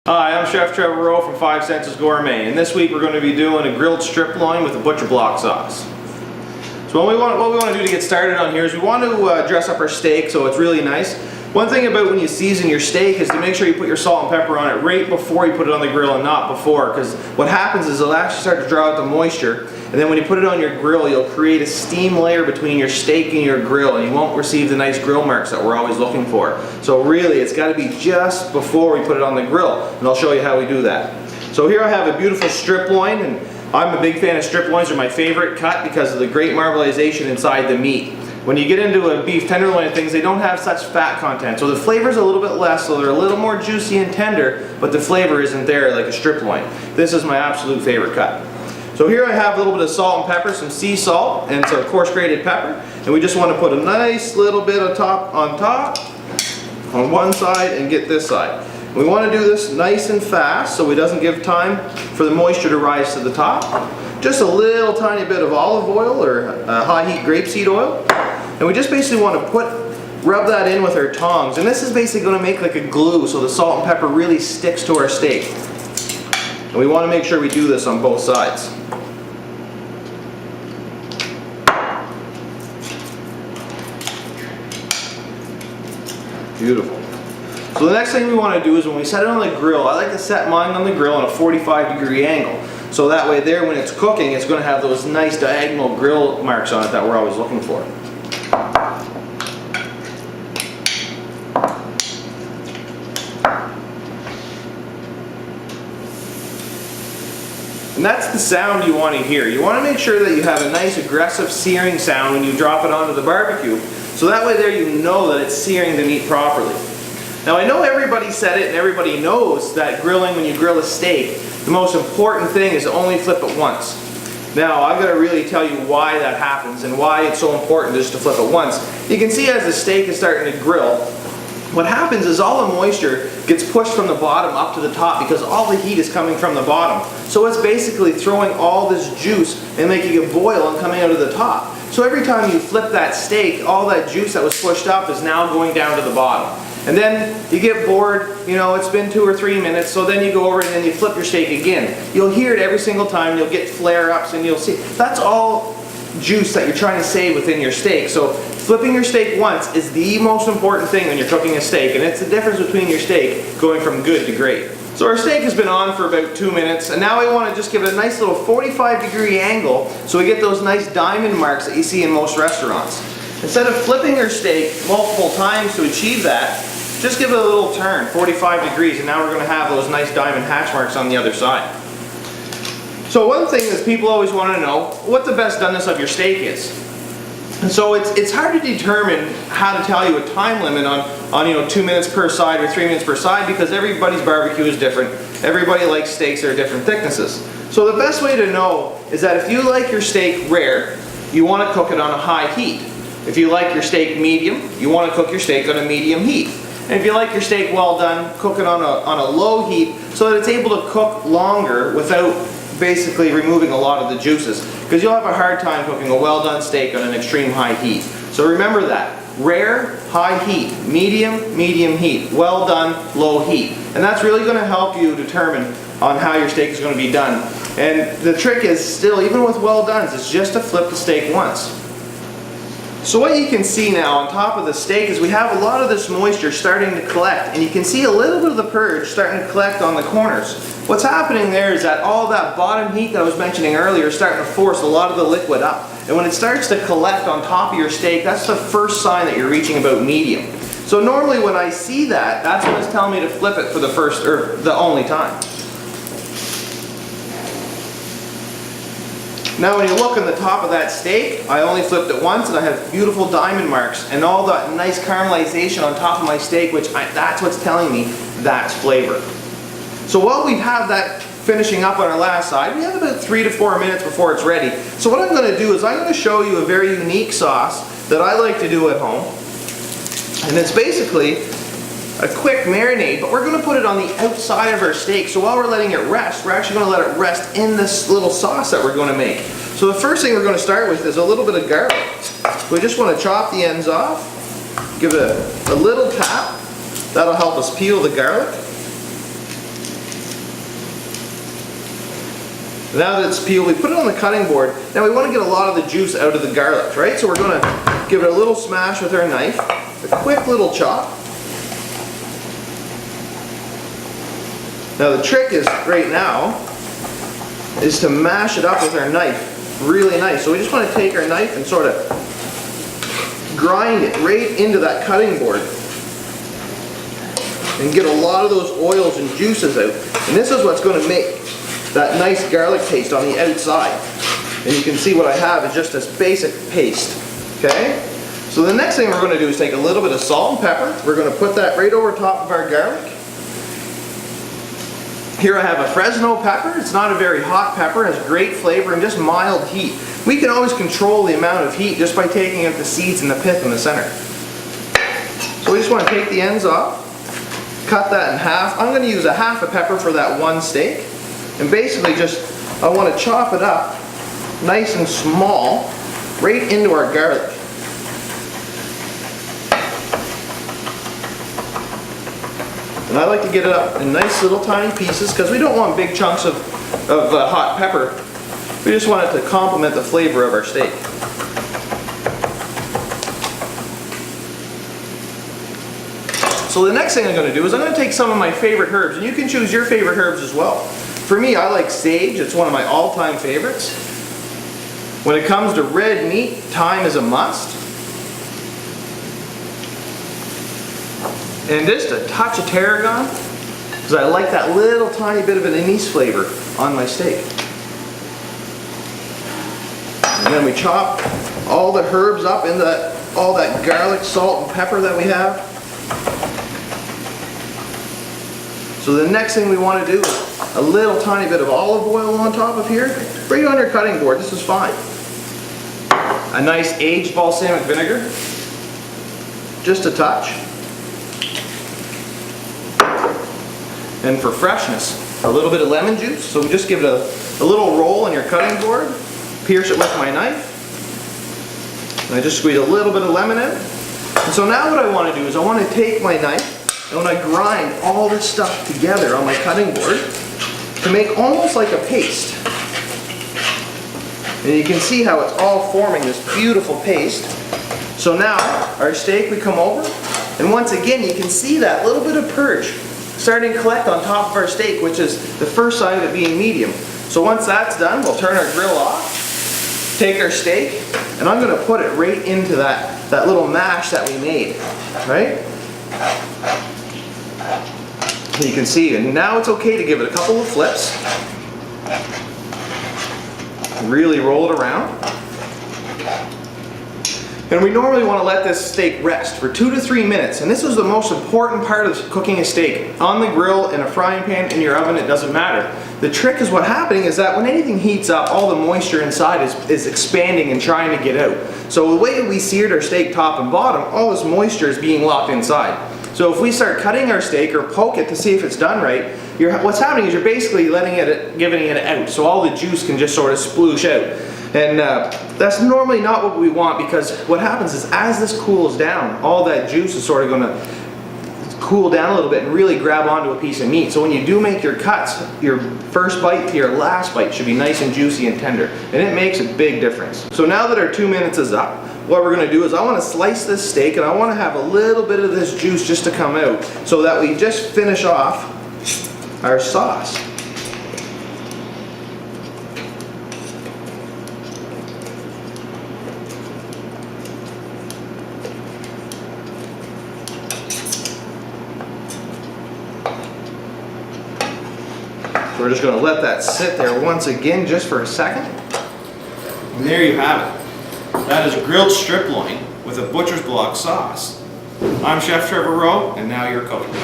Hi, I'm Chef Trevor Rowe from 5 Senses Gourmet, and this week we're going to be doing a grilled strip loin with a butcher block sauce. So what we want to do to get started on here is we want to dress up our steak so it's really nice. One thing about when you season your steak is to make sure you put your salt and pepper on it right before you put it on the grill and not before, because what happens is it'll actually start to draw out the moisture, and then when you put it on your grill you'll create a steam layer between your steak and your grill, and you won't receive the nice grill marks that we're always looking for. So really it's got to be just before we put it on the grill, and I'll show you how we do that. So here I have a beautiful strip loin, and I'm a big fan of strip loins. They're my favorite cut because of the great marbleization inside the meat. When you get into a beef tenderloin and things, they don't have such fat content, so the flavor's a little bit less, so they're a little more juicy and tender, but the flavor isn't there like a strip loin. This is my absolute favorite cut. So here I have a little bit of salt and pepper, some sea salt, and some coarse grated pepper, and we just want to put a nice little bit of on top on one side and get this side. We want to do this nice and fast so it doesn't give time for the moisture to rise to the top. Just a little tiny bit of olive oil or high heat grapeseed oil. And we just basically want to rub that in with our tongs. And this is basically going to make like a glue so the salt and pepper really sticks to our steak. And we want to make sure we do this on both sides. Beautiful. So the next thing we want to do is when we set it on the grill, I like to set mine on the grill on a 45-degree angle. So that way there, when it's cooking, it's going to have those nice diagonal grill marks on it that we're always looking for. And that's the sound you want to hear. You want to make sure that you have a nice aggressive searing sound when you drop it onto the barbecue. So that way there you know that it's searing the meat properly. Now I know everybody said it and everybody knows that grilling, when you grill a steak, the most important thing is to only flip it once. Now I've got to really tell you why that happens and why it's so important just to flip it once. You can see as the steak is starting to grill, what happens is all the moisture gets pushed from the bottom up to the top because all the heat is coming from the bottom. So it's basically throwing all this juice and making it boil and coming out of the top. So every time you flip that steak, all that juice that was pushed up is now going down to the bottom. And then you get bored, you know, it's been 2 or 3 minutes, so then you go over and then you flip your steak again. You'll hear it every single time, you'll get flare-ups and you'll see. That's all juice that you're trying to save within your steak. So flipping your steak once is the most important thing when you're cooking a steak, and it's the difference between your steak going from good to great. So our steak has been on for about 2 minutes, and now we want to just give it a nice little 45-degree angle so we get those nice diamond marks that you see in most restaurants. Instead of flipping your steak multiple times to achieve that, just give it a little turn, 45 degrees, and now we're going to have those nice diamond hatch marks on the other side. So one thing is people always want to know what the best doneness of your steak is. And so it's hard to determine how to tell you a time limit on 2 minutes per side or 3 minutes per side, because everybody's barbecue is different. Everybody likes steaks that are different thicknesses. So the best way to know is that if you like your steak rare, you want to cook it on a high heat. If you like your steak medium, you want to cook your steak on a medium heat. And if you like your steak well done, cook it on a low heat so that it's able to cook longer without basically removing a lot of the juices. Because you'll have a hard time cooking a well done steak on an extreme high heat. So remember that. Rare, high heat. Medium, medium heat. Well done, low heat. And that's really going to help you determine on how your steak is going to be done. And the trick is still, even with well dones, it's just to flip the steak once. So what you can see now on top of the steak is we have a lot of this moisture starting to collect, and you can see a little bit of the purge starting to collect on the corners. What's happening there is that all that bottom heat that I was mentioning earlier is starting to force a lot of the liquid up. And when it starts to collect on top of your steak, that's the first sign that you're reaching about medium. So normally when I see that, that's when it's telling me to flip it for the first or the only time. Now when you look on the top of that steak, I only flipped it once and I have beautiful diamond marks and all that nice caramelization on top of my steak, that's what's telling me that's flavor. So while we have that finishing up on our last side, we have about 3 to 4 minutes before it's ready. So what I'm going to do is I'm going to show you a very unique sauce that I like to do at home. And it's basically a quick marinade, but we're going to put it on the outside of our steak. So while we're letting it rest, we're actually going to let it rest in this little sauce that we're going to make. So the first thing we're going to start with is a little bit of garlic. We just want to chop the ends off, give it a little tap. That'll help us peel the garlic. Now that it's peeled, we put it on the cutting board. Now we want to get a lot of the juice out of the garlic, right? So we're going to give it a little smash with our knife, a quick little chop. Now the trick is, right now, is to mash it up with our knife really nice. So we just want to take our knife and sort of grind it right into that cutting board and get a lot of those oils and juices out. And this is what's going to make that nice garlic paste on the outside. And you can see what I have is just this basic paste. Okay? So the next thing we're going to do is take a little bit of salt and pepper. We're going to put that right over top of our garlic. Here I have a Fresno pepper. It's not a very hot pepper, it has great flavor and just mild heat. We can always control the amount of heat just by taking out the seeds and the pith in the center. So we just want to take the ends off, cut that in half. I'm going to use a half a pepper for that one steak. And basically I want to chop it up nice and small right into our garlic. And I like to get it up in nice little tiny pieces because we don't want big chunks of hot pepper. We just want it to complement the flavor of our steak. So the next thing I'm going to do is I'm going to take some of my favorite herbs, and you can choose your favorite herbs as well. For me, I like sage. It's one of my all-time favorites. When it comes to red meat, thyme is a must. And just a touch of tarragon, because I like that little tiny bit of an anise flavor on my steak. And then we chop all the herbs up into all that garlic, salt, and pepper that we have. So the next thing we want to do is a little tiny bit of olive oil on top of here. Right on your cutting board, this is fine. A nice aged balsamic vinegar, just a touch. And for freshness, a little bit of lemon juice. So we just give it a little roll on your cutting board, pierce it with my knife, and I just squeeze a little bit of lemon in. And so now what I want to do is I want to take my knife and when I grind all this stuff together on my cutting board to make almost like a paste. And you can see how it's all forming this beautiful paste. So now our steak, we come over, and once again you can see that little bit of purge starting to collect on top of our steak, which is the first sign of it being medium. So once that's done, we'll turn our grill off, take our steak, and I'm going to put it right into that little mash that we made, right? And you can see, and now it's okay to give it a couple of flips. Really roll it around. And we normally want to let this steak rest for 2 to 3 minutes. And this is the most important part of cooking a steak. On the grill, in a frying pan, in your oven, it doesn't matter. The trick is what's happening is that when anything heats up, all the moisture inside is expanding and trying to get out. So the way we seared our steak top and bottom, all this moisture is being locked inside. So if we start cutting our steak or poke it to see if it's done right, what's happening is you're basically giving it out. So all the juice can just sort of sploosh out. And that's normally not what we want, because what happens is as this cools down, all that juice is sort of going to cool down a little bit and really grab onto a piece of meat. So when you do make your cuts, your first bite to your last bite should be nice and juicy and tender. And it makes a big difference. So now that our 2 minutes is up, what we're going to do is I want to slice this steak, and I want to have a little bit of this juice just to come out so that we just finish off our sauce. We're just going to let that sit there once again just for a second. And there you have it. That is grilled strip loin with a butcher's block sauce. I'm Chef Trevor Rowe, and now you're cooking.